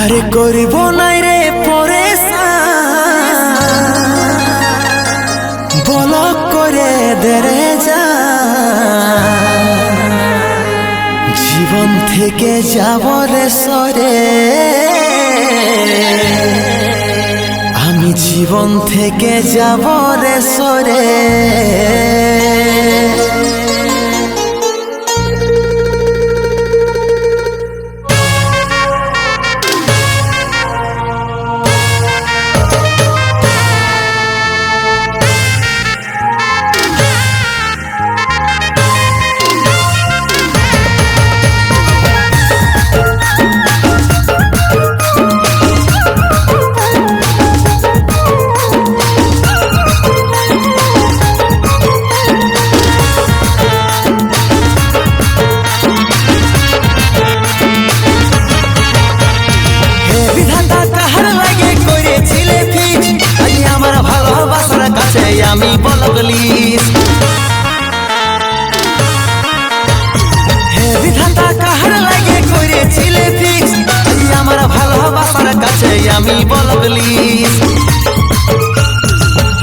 আরে করিব নাই রে পরেশান বলক করে দেরে যা জীবন থেকে যাব রে সরে আমি জীবন থেকে যাব রে সরে আমি বলগলিস হে বিধাতা কাহার লাগে করেছিলে ফিক্স আমার ভালোবাসার কাছে আমি বলগলিস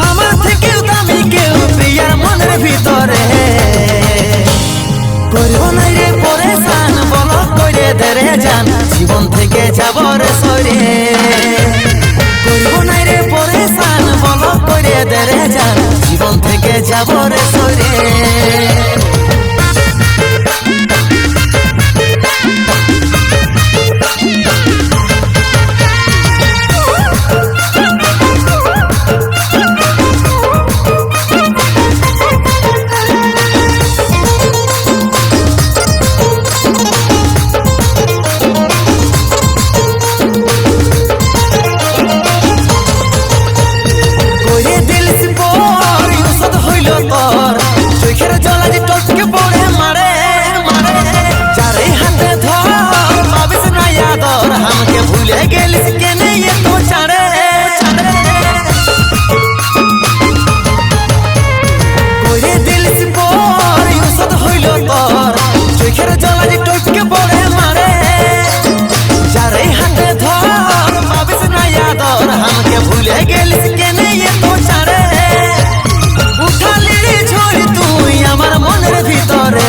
আমার থেকেও দামি কেউ প্রিয়ার মনের ভিতরে করব নাই রে পরেশান বলক করে দেরে যান জীবন থেকে যাব রে সরে করব নাই রে পরেশান বলক করে দেরে যান জীবন থেকে যাব রে সরে চোখের জল আজ টপকে পড়ে মারে মারে চারে হাতে ধর পাবিস না আদর আমাকে ভুলে গেলিস কেনে এত ছাড়ে করে দিলিস পর ইউসদ হইল তোর চোখের জল আজ টপকে পড়ে মারে চারে হাতে ধর পাবিস না আদর আমাকে ভুলে গেলিস কেনে এত ছাড়ে আমার মনের ভিতরে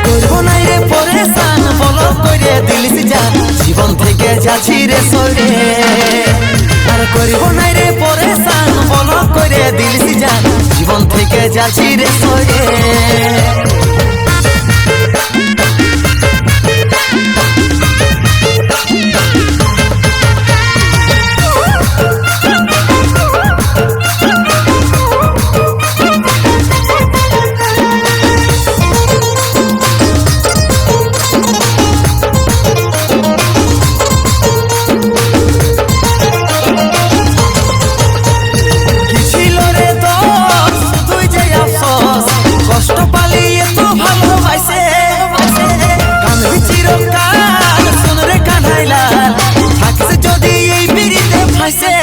করব নাই রে পরেশান বলক করে দিলিস জান জীবন থেকে যাচ্ছি রে সরে আর করব নাই রে পরেশান বলক করে দিলিস জান জীবন থেকে যাচ্ছি রে সরে কষ্ট পালিয়ে তো ভালোবাসে কানবি চিরকাল শোন রে কানাইলাল থাকিস যদি এই বিড়িতে ফাঁসে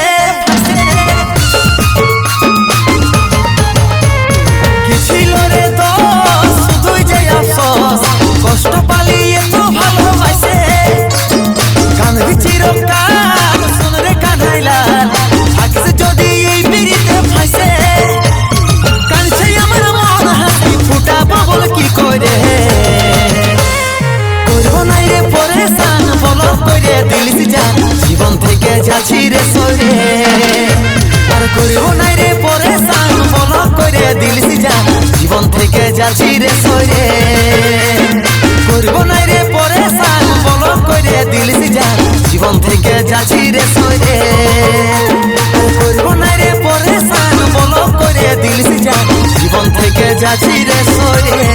কি ছিল রে দোষ শুধুই যে আফসোস কষ্ট পালিয়ে তো ভালোবাসে কানবি চিরকাল শোন রে কানাইলাল থাকিস যদি এই বিড়িতে ফাঁসে কি করে করব নাই রে পরেশান বলক করে দিলিস জান জীবন থেকে যাচ্ছি রে সরে আর করব নাই রে পরেশান বলক করে দিলিস জান জীবন থেকে যাচ্ছি রে সরে করব নাই রে পরেশান বলক করে দিলিস জান জীবন থেকে যাচ্ছি রে সরে করব নাই রে পরেশান বলক করে দিলিস জান জীবন থেকে যাচ্ছি রে সরে